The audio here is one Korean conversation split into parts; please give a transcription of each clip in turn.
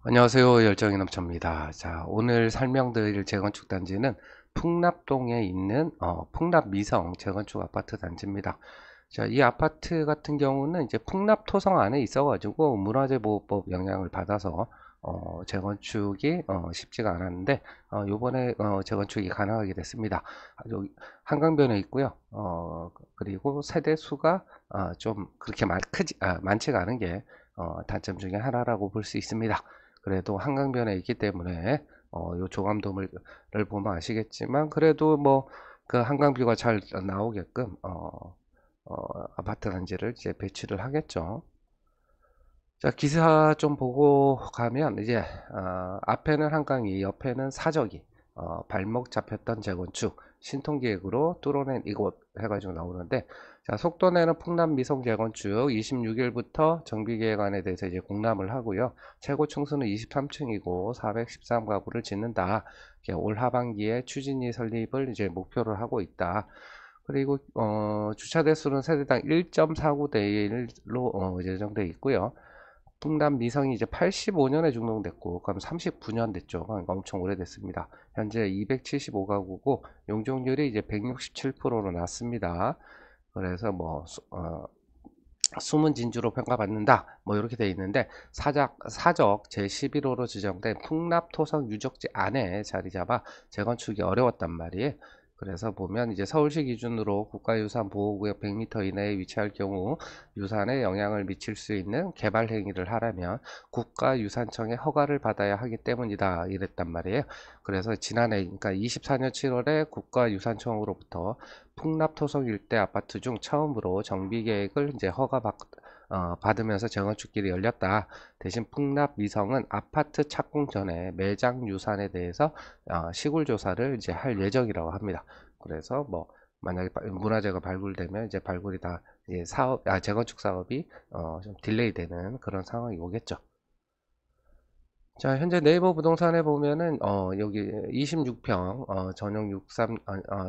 안녕하세요. 열정의 남자입니다. 자, 오늘 설명드릴 재건축 단지는 풍납동에 있는 풍납미성 재건축 아파트 단지입니다. 자, 이 아파트 같은 경우는 이제 풍납토성 안에 있어가지고 문화재보호법 영향을 받아서 재건축이 쉽지가 않았는데 요번에 재건축이 가능하게 됐습니다. 여기 한강변에 있고요. 그리고 세대 수가 좀 그렇게 많지가 않은 게 단점 중에 하나라고 볼 수 있습니다. 그래도 한강변에 있기 때문에 요 조감도를 보면 아시겠지만 그래도 뭐 그 한강뷰가 잘 나오게끔 아파트 단지를 이제 배치를 하겠죠. 자, 기사 좀 보고 가면 이제 앞에는 한강이, 옆에는 사적이, 발목 잡혔던 재건축 신통기획으로 뚫어낸 이곳 해가지고 나오는데, 자, 속도내는 풍남 미성 재건축 26일부터 정비계획안에 대해서 이제 공람을 하고요. 최고 층수는 23층이고 413가구를 짓는다. 올 하반기에 추진위 설립을 이제 목표를 하고 있다. 그리고 주차 대수는 세대당 1.49대 1로 예정돼 있고요. 풍남 미성이 이제 85년에 중동됐고, 그럼 39년 됐죠. 그러니까 엄청 오래됐습니다. 현재 275가구고, 용적률이 이제 167%로 났습니다. 그래서 뭐, 숨은 진주로 평가받는다. 뭐, 이렇게 돼 있는데, 사적 제11호로 지정된 풍납토성 유적지 안에 자리 잡아 재건축이 어려웠단 말이에요. 그래서 보면 이제 서울시 기준으로 국가유산 보호구역 100m 이내에 위치할 경우 유산에 영향을 미칠 수 있는 개발 행위를 하려면 국가유산청의 허가를 받아야 하기 때문이다 이랬단 말이에요. 그래서 지난해 그러니까 24년 7월에 국가유산청으로부터 풍납토성 일대 아파트 중 처음으로 정비계획을 이제 받으면서 재건축길이 열렸다. 대신 풍납 미성은 아파트 착공 전에 매장 유산에 대해서 시굴 조사를 이제 할 예정이라고 합니다. 그래서 뭐 만약에 문화재가 발굴되면 이제 발굴이 다 이제 재건축 사업이 좀 딜레이 되는 그런 상황이 오겠죠. 자, 현재 네이버 부동산에 보면은 여기 26평 전용 63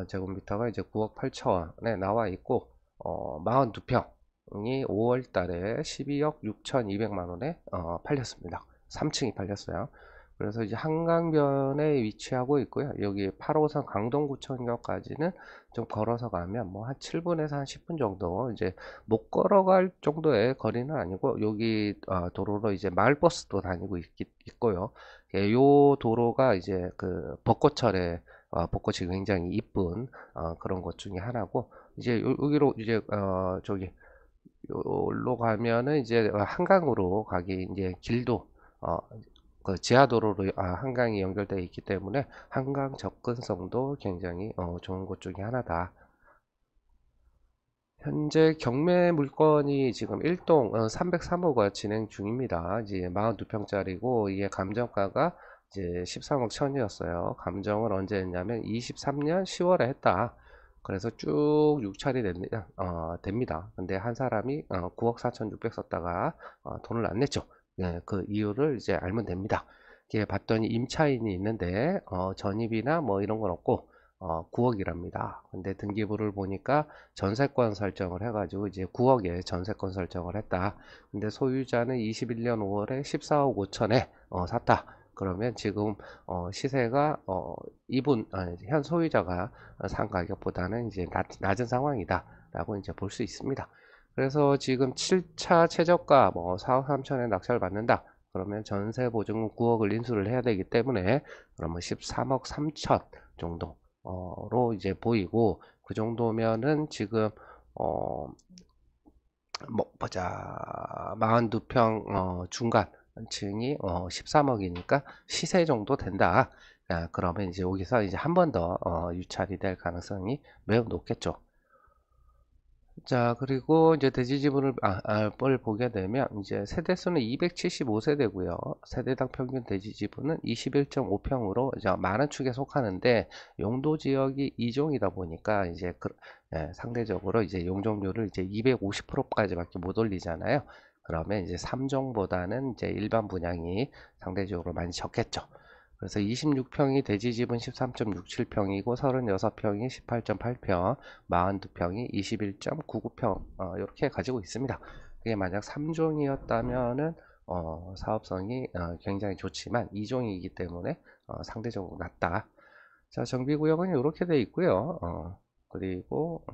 제곱미터가 이제 9억 8천에 나와 있고 42평이 5월 달에 12억 6,200만 원에 팔렸습니다. 3층이 팔렸어요. 그래서 이제 한강변에 위치하고 있고요. 여기 8호선 강동구청역까지는 좀 걸어서 가면 뭐 한 7분에서 한 10분 정도 이제 못 걸어갈 정도의 거리는 아니고 여기 도로로 이제 마을버스도 다니고 있고요. 예, 요 도로가 이제 그 벚꽃철에 벚꽃이 굉장히 이쁜 그런 곳 중에 하나고 이제 여기로 이제 저기 요로 가면은 이제 한강으로 가기 이제 길도 어, 그 지하도로로 한강이 연결되어 있기 때문에 한강 접근성도 굉장히 좋은 곳 중에 하나다. 현재 경매 물건이 지금 1동 303호가 진행 중입니다. 이제 42평짜리고 이게 감정가가 이제 13억 천이었어요. 감정을 언제 했냐면 23년 10월에 했다. 그래서 쭉 6차례 됩니다. 근데 한 사람이 9억 4,600 썼다가 돈을 안 냈죠. 네, 그 이유를 이제 알면 됩니다. 이게 봤더니 임차인이 있는데 전입이나 뭐 이런 건 없고 9억이랍니다. 근데 등기부를 보니까 전세권 설정을 해가지고 이제 9억에 전세권 설정을 했다. 근데 소유자는 21년 5월에 14억 5천에 샀다. 그러면 지금 시세가 현 소유자가 산 가격보다는 이제 낮은 상황이다 라고 이제 볼 수 있습니다. 그래서 지금 7차 최저가 뭐 4억 3천에 낙찰을 받는다. 그러면 전세 보증금 9억을 인수를 해야 되기 때문에 그러면 13억 3천 정도 로 이제 보이고 그 정도면은 지금 어 뭐 보자 42평 중간층이 13억이니까 시세 정도 된다. 그러면 이제 여기서 이제 한 번 더 유찰이 될 가능성이 매우 높겠죠. 자, 그리고 이제 대지지분을 보게 되면 이제 세대수는 275세대고요. 세대당 평균 대지지분은 21.5평으로 이제 많은 축에 속하는데 용도 지역이 2종이다 보니까 이제 상대적으로 이제 용적률을 이제 250%까지밖에 못 올리잖아요. 그러면 이제 3종보다는 이제 일반 분양이 상대적으로 많이 적겠죠. 그래서 26평이 대지집은 13.67평이고 36평이 18.8평, 42평이 21.99평 이렇게 가지고 있습니다. 그게 만약 3종이었다면은 사업성이 굉장히 좋지만 2종이기 때문에 상대적으로 낮다. 자, 정비구역은 이렇게 되어 있고요. 그리고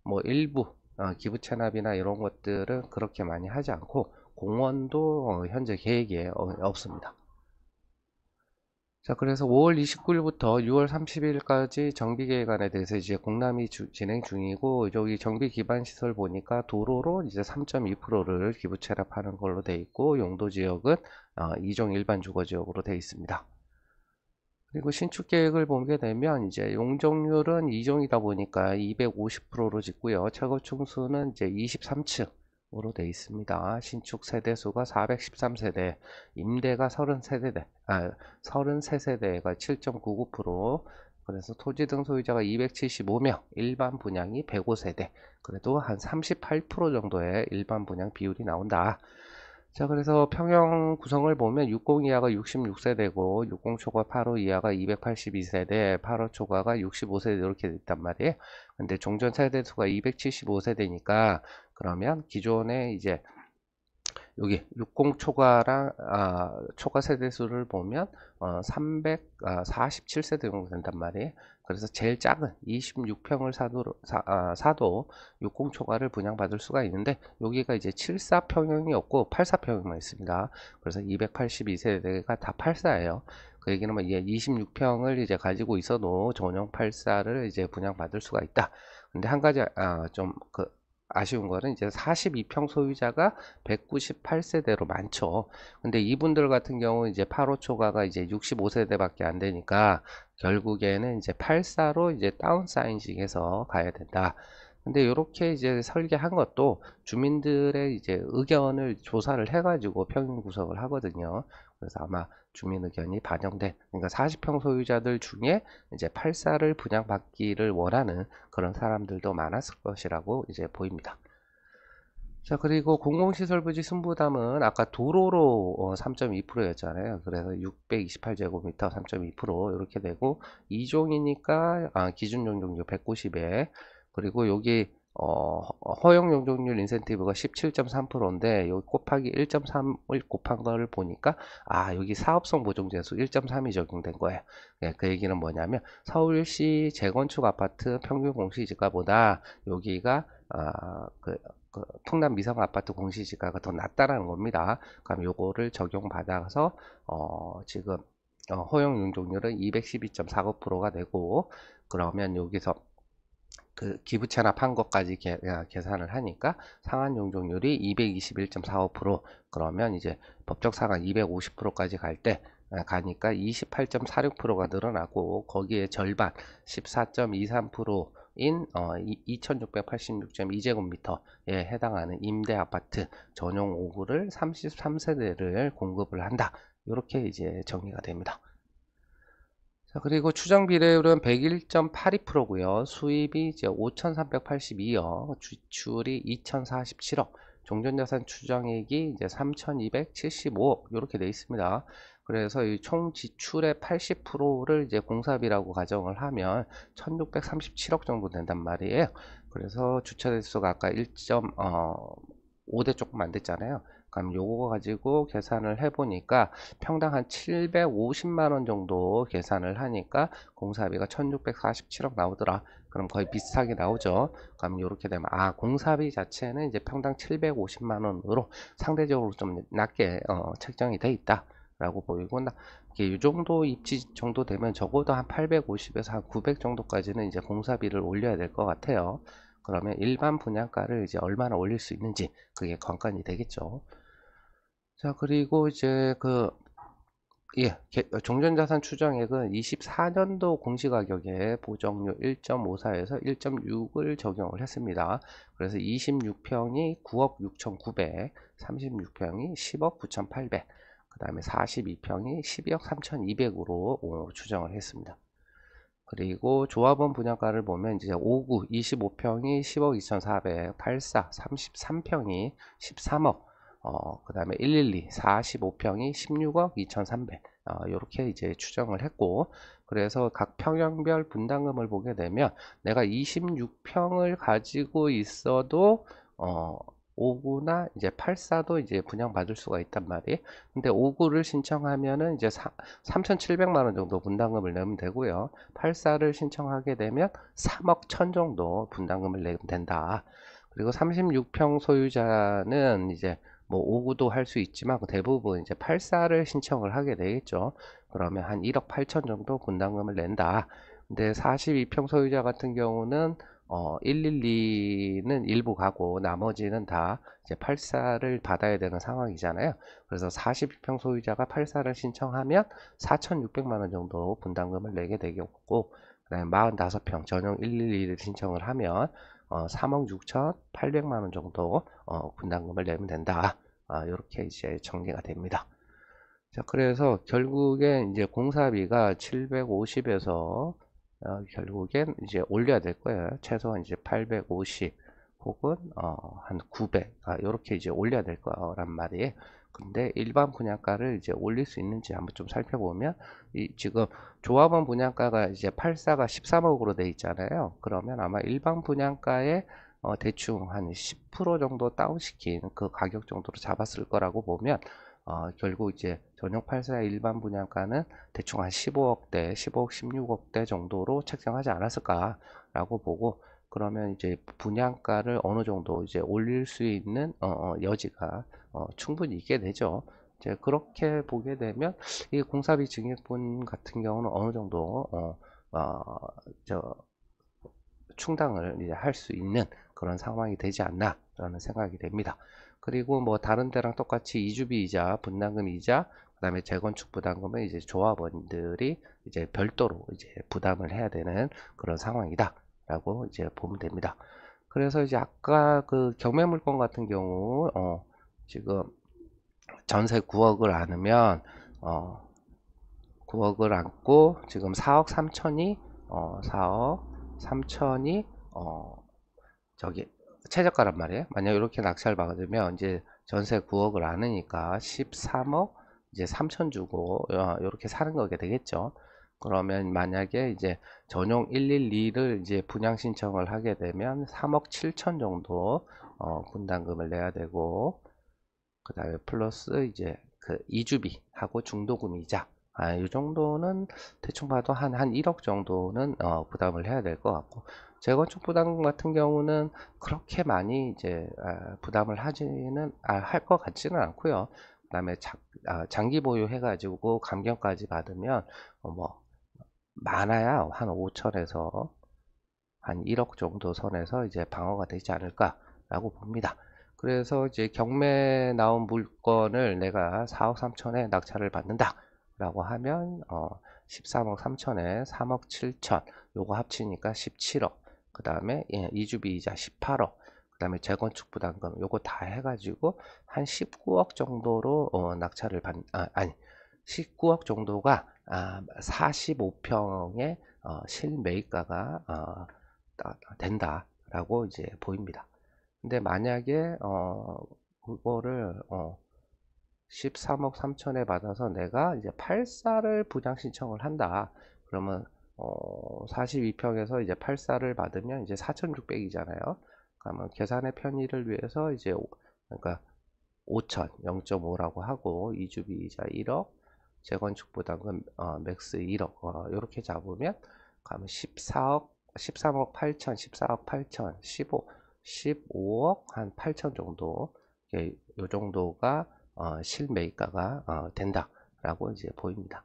뭐 일부 기부 체납이나 이런 것들은 그렇게 많이 하지 않고 공원도 현재 계획에 없습니다. 자, 그래서 5월 29일부터 6월 30일까지 정비 계획안에 대해서 이제 공람이 진행 중이고, 여기 정비 기반 시설 보니까 도로로 이제 3.2%를 기부 체납하는 걸로 돼 있고, 용도 지역은 2종 일반 주거 지역으로 돼 있습니다. 그리고 신축 계획을 보게 되면 이제 용적률은 2종이다 보니까 250%로 짓고요. 최고 층수는 이제 23층으로 되어 있습니다. 신축 세대 수가 413세대, 임대가 33세대, 33세대가 7.99%, 그래서 토지 등 소유자가 275명, 일반 분양이 105세대, 그래도 한 38% 정도의 일반 분양 비율이 나온다. 자, 그래서 평형 구성을 보면 60 이하가 66세대고 60 초과 85 이하가 282세대, 85 초과가 65세대 이렇게 있단 말이에요. 근데 종전 세대 수가 275세대니까 그러면 기존에 이제 여기 60 초과랑 초과 세대 수를 보면 347세대 정도 된단 말이에요. 그래서 제일 작은 26평을 사도 60 초과를 분양받을 수가 있는데 여기가 이제 74평형이 없고 84평형만 있습니다. 그래서 282세대가 다 84예요. 그 얘기는 뭐 26평을 이제 가지고 있어도 전용 84를 이제 분양받을 수가 있다. 근데 한 가지 좀그 아쉬운 거는 이제 42평 소유자가 198세대로 많죠. 근데 이분들 같은 경우 이제 8호 초과가 이제 65세대밖에 안 되니까 결국에는 이제 84로 이제 다운사이징해서 가야 된다. 근데 이렇게 이제 설계한 것도 주민들의 이제 의견을 조사를 해가지고 평균 구성을 하거든요. 그래서 아마 주민 의견이 반영된, 그러니까 40평 소유자들 중에 이제 84를 분양받기를 원하는 그런 사람들도 많았을 것이라고 이제 보입니다. 자, 그리고 공공시설 부지 승부담은 아까 도로로 3.2%였잖아요. 그래서 628제곱미터 3.2% 이렇게 되고 2종이니까 기준 용적률 190에, 그리고 여기 허용 용적률 인센티브가 17.3%인데 여기 곱하기 1.3을 곱한 거를 보니까 여기 사업성 보정제수 1.3이 적용된 거예요. 예, 그 얘기는 뭐냐면 서울시 재건축 아파트 평균 공시지가보다 여기가 그 풍남 미성 아파트 공시지가가 더 낮다라는 겁니다. 그럼 요거를 적용받아서 지금 허용 용적률은 212.49%가 되고, 그러면 여기서 그 기부 체납한 것까지 계산을 하니까 상한 용적률이 221.45%, 그러면 이제 법적 상한 250%까지 갈 때 가니까 28.46%가 늘어나고, 거기에 절반 14.23%인 2686.2제곱미터에 해당하는 임대 아파트 전용 5구를 33세대를 공급을 한다. 이렇게 이제 정리가 됩니다. 자, 그리고 추정 비례율은 101.82%고요. 수입이 이제 5,382억, 지출이 2,047억, 종전자산 추정액이 이제 3,275억 이렇게 돼 있습니다. 그래서 이 총 지출의 80%를 이제 공사비라고 가정을 하면 1,637억 정도 된단 말이에요. 그래서 주차 대수가 아까 1.5대 조금 안 됐잖아요. 그럼 요거 가지고 계산을 해보니까 평당 한 750만원 정도 계산을 하니까 공사비가 1647억 나오더라. 그럼 거의 비슷하게 나오죠. 그럼 이렇게 되면 공사비 자체는 이제 평당 750만원으로 상대적으로 좀 낮게 책정이 돼 있다 라고 보이고, 이 정도 입지 정도 되면 적어도 한 850에서 한 900 정도까지는 이제 공사비를 올려야 될 것 같아요. 그러면 일반 분양가를 이제 얼마나 올릴 수 있는지 그게 관건이 되겠죠. 자, 그리고 이제 종전자산 추정액은 24년도 공시가격에 보정률 1.54에서 1.6을 적용을 했습니다. 그래서 26평이 9억 6,900, 36평이 10억 9,800, 그 다음에 42평이 12억 3,200으로 추정을 했습니다. 그리고 조합원 분양가를 보면 이제 5구 25평이 10억 2,400, 84 33평이 13억, 그 다음에 112 45평이 16억 2,300, 이렇게 이제 추정을 했고, 그래서 각 평형별 분담금을 보게 되면 내가 26평을 가지고 있어도 5구나 이제 84도 이제 분양받을 수가 있단 말이에요. 근데 5구를 신청하면은 이제 3,700만 원 정도 분담금을 내면 되고요. 84를 신청하게 되면 3억 1천 정도 분담금을 내면 된다. 그리고 36평 소유자는 이제 뭐 5구도 할 수 있지만 대부분 이제 84를 신청을 하게 되겠죠. 그러면 한 1억 8천 정도 분담금을 낸다. 근데 42평 소유자 같은 경우는 112는 일부 가고 나머지는 다 이제 84를 받아야 되는 상황이잖아요. 그래서 42평 소유자가 84를 신청하면 4,600만 원 정도 분담금을 내게 되겠고, 그다음에 45평 전용 112를 신청을 하면 3억 6,800만 원 정도 분담금을 내면 된다. 이렇게 이제 정리가 됩니다. 자, 그래서 결국엔 이제 공사비가 750에서 결국엔 이제 올려야 될 거예요. 최소한 이제 850 혹은 한 900 이렇게 이제 올려야 될 거란 말이에요. 근데 일반 분양가를 이제 올릴 수 있는지 한번 좀 살펴보면 지금 조합원 분양가가 이제 84가 13억으로 돼 있잖아요. 그러면 아마 일반 분양가에 대충 한 10% 정도 다운시킨 그 가격 정도로 잡았을 거라고 보면 결국 이제 전용 84의 일반 분양가는 대충 한 15억대, 15억, 16억대 정도로 책정하지 않았을까라고 보고, 그러면 이제 분양가를 어느 정도 이제 올릴 수 있는 여지가 충분히 있게 되죠. 이제 그렇게 보게 되면 이 공사비 증액분 같은 경우는 어느 정도 저 충당을 이제 할 수 있는 그런 상황이 되지 않나라는 생각이 됩니다. 그리고 뭐 다른 데랑 똑같이 이주비 이자, 분담금 이자, 그다음에 재건축 부담금은 이제 조합원들이 이제 별도로 이제 부담을 해야 되는 그런 상황이다라고 이제 보면 됩니다. 그래서 이제 아까 그 경매 물건 같은 경우 지금 전세 9억을 안으면 9억을 안고 지금 4억 3천이 4억 3천이 저기 최저가란 말이에요. 만약 이렇게 낙찰 받으면 이제 전세 9억을 안으니까 13억 이제 3천 주고 이렇게 사는 거게 되겠죠. 그러면 만약에 이제 전용 112를 이제 분양 신청을 하게 되면 3억 7천 정도 분담금을 내야 되고, 그 다음에 플러스 이제 그 이주비하고 중도금이자 이 정도는 대충 봐도 한 1억 정도는 부담을 해야 될 것 같고, 재건축 부담금 같은 경우는 그렇게 많이 이제 부담을 하지는 할 것 같지는 않고요. 그 다음에 장기 보유 해가지고 감경까지 받으면 뭐 많아야 한 5천에서 한 1억 정도 선에서 이제 방어가 되지 않을까라고 봅니다. 그래서 이제 경매 나온 물건을 내가 4억 3천에 낙찰을 받는다 라고 하면 13억 3천에 3억 7천 요거 합치니까 17억, 그 다음에 이주비 이자 18억, 그 다음에 재건축 부담금 요거 다 해가지고 한 19억 정도로 낙찰을 아니 19억 정도가 45평의 실매입가가 된다라고 이제 보입니다. 근데 만약에 그거를 13억 3천에 받아서 내가 이제 84를 분양 신청을 한다. 그러면 42평에서 이제 84를 받으면 이제 4,600이잖아요. 그러면 계산의 편의를 위해서 이제 그러니까 5천 0.5라고 하고 이주비 이자 1억, 재건축 부담금 맥스 1억 이렇게 잡으면 가면 14억 13억 8천, 14억 8천, 15억 한 8천 정도, 요 정도가 실매입가가 된다라고 이제 보입니다.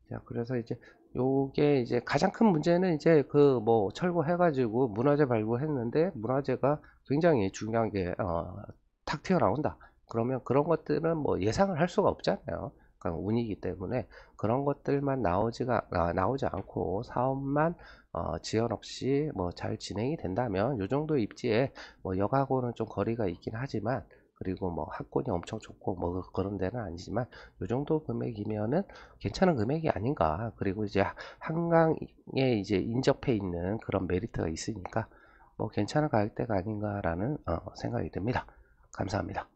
자, 그래서 이제 요게 이제 가장 큰 문제는 이제 그 뭐 철거해가지고 문화재 발굴했는데 문화재가 굉장히 중요한 게 탁 튀어나온다. 그러면 그런 것들은 뭐 예상을 할 수가 없잖아요. 그러니까 운이기 때문에 그런 것들만 나오지 않고 사업만 지연 없이 뭐 잘 진행이 된다면 요 정도 입지에 뭐 역하고는 좀 거리가 있긴 하지만, 그리고 뭐 학군이 엄청 좋고 뭐 그런 데는 아니지만 요 정도 금액이면은 괜찮은 금액이 아닌가. 그리고 이제 한강에 이제 인접해 있는 그런 메리트가 있으니까 뭐 괜찮은 가격대가 아닌가라는 생각이 듭니다. 감사합니다.